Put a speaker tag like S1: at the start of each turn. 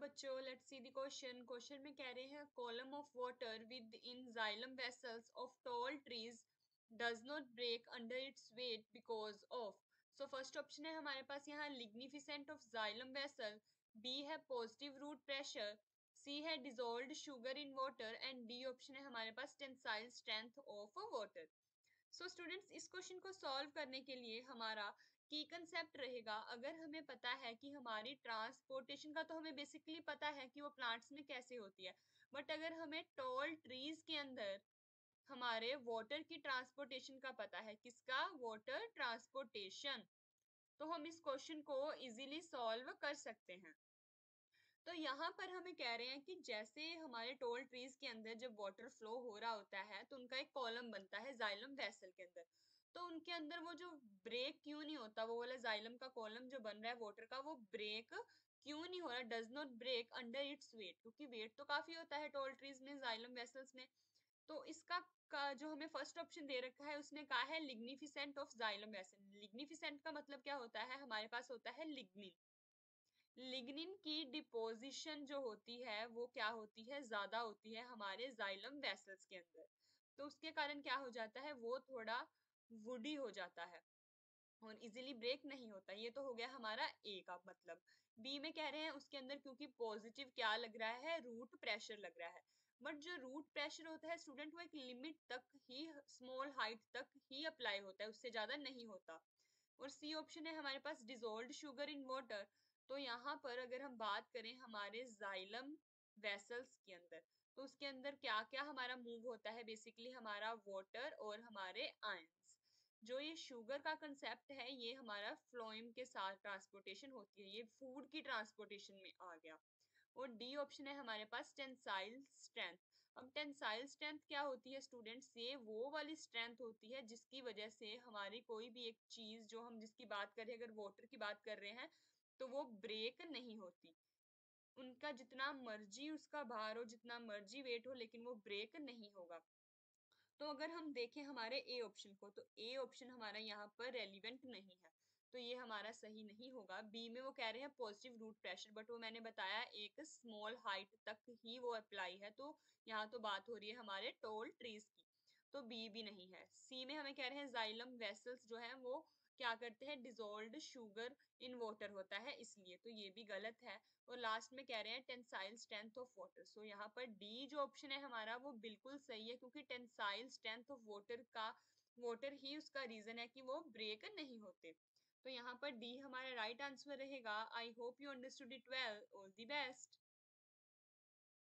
S1: बच्चों, let's see the question. Question में कह रहे हैं column of water within xylem vessels of tall trees does not break under its weight because of. So first option है हमारे पास यहाँ lignification of xylem vessel, B है positive root pressure, C है dissolved sugar in water and D option है हमारे पास tensile strength of water. So students, इस क्वेश्चन को सॉल्व करने के लिए हमारा की कंसेप्ट रहेगा, अगर हमें पता है कि हमारी ट्रांसपोर्टेशन का तो हमें बेसिकली पता है कि वो प्लांट्स में कैसे होती है, बट अगर हमें टॉल ट्रीज के अंदर हमारे वाटर की ट्रांसपोर्टेशन का पता है, किसका? वाटर ट्रांसपोर्टेशन, तो हम इस क्वेश्चन को इजीली सॉल्व कर सकते हैं। तो यहाँ पर हमें कह रहे हैं कि जैसे हमारे टोल ट्रीज के अंदर जब वाटर फ्लो हो रहा होता है तो उनका एक कॉलम बनता है जाइलम वेसल के अंदर, तो उनके अंदर वो जो ब्रेक क्यों नहीं होता, वो वाला जाइलम का कॉलम जो बन रहा है वाटर का, वो ब्रेक क्यों नहीं हो रहा? Does not break under its weight, क्योंकि वेट तो काफी होता है टोल ट्रीज में, जाइलम वेसल्स में। तो इसका का जो हमें फर्स्ट ऑप्शन दे रखा है उसने कहा है लिग्निफिसेंट ऑफ जाइलम वेसल। लिग्निफिसेंट का मतलब क्या होता है? हमारे पास होता है लिग्निन। लिग्निन की डिपोजिशन जो होती है वो क्या होती है? ज्यादा होती है हमारे जाइलम वेसल्स के अंदर, तो उसके कारण क्या हो जाता है? वो थोड़ा वुडी हो जाता है और इजीली ब्रेक नहीं होता। ये तो हो गया हमारा ए का मतलब। बी में कह रहे हैं उसके अंदर क्योंकि पॉजिटिव क्या लग रहा है? रूट प्रेशर लग रहा है, बट जो रूट प्रेशर होता है स्टूडेंट, वो एक लिमिट तक ही, स्मॉल हाइट तक ही अप्लाई होता है, उससे ज्यादा नहीं होता। और सी ऑप्शन है हमारे पास डिजोल्व्ड शुगर इन वाटर। तो यहाँ पर अगर हम बात करें हमारे जाइलम वेसल्स के अंदर, तो उसके अंदर क्या क्या हमारा मूव होता है? बेसिकली हमारा वाटर और हमारे आयंस। जो ये शुगर का कंसेप्ट है ये हमारा फ्लोएम के साथ ट्रांसपोर्टेशन होती है, ये फूड की ट्रांसपोर्टेशन में आ गया। और डी ऑप्शन है हमारे पास टेंसाइल स्ट्रेंथ। अब टेंसाइल स्ट्रेंथ क्या होती है स्टूडेंट्स? ये वो वाली स्ट्रेंथ होती है जिसकी वजह से हमारी कोई भी एक चीज जो हम जिसकी बात कर रहे हैं, अगर वाटर की बात कर रहे हैं, तो वो ब्रेक नहीं होती। उनका जितना मर्जी उसका भार हो, जितना मर्जी वेट हो, लेकिन वो ब्रेक नहीं होगा। तो अगर हम देखें हमारे ए ऑप्शन को, तो ए ऑप्शन हमारा यहाँ पर रेलिवेंट नहीं है, तो ये हमारा सही नहीं होगा। बी में वो कह रहे हैं पॉजिटिव रूट प्रेशर, बट वो मैंने बताया एक स्मॉल हाइट तक ही वो अप्लाई है, तो यहाँ तो बात हो रही है हमारे टोल ट्रीज की, तो बी भी नहीं है। सी में हमें कह रहे हैं जाइलम वेसल्स जो है वो क्या करते हैं? डिजोल्व्ड शुगर इन वाटर होता है, इसलिए, तो ये भी गलत है। और लास्ट में कह रहे हैं टेंसाइल स्ट्रेंथ ऑफ वाटर, सो यहाँ पर डी जो ऑप्शन है हमारा वो बिल्कुल सही है, क्योंकि टेंसाइल स्ट्रेंथ ऑफ वाटर का, वाटर ही उसका रीजन है कि वो ब्रेक नहीं होते। तो यहाँ पर डी हमारा राइट आंसर रहेगा। I hope you understood it well. All the best.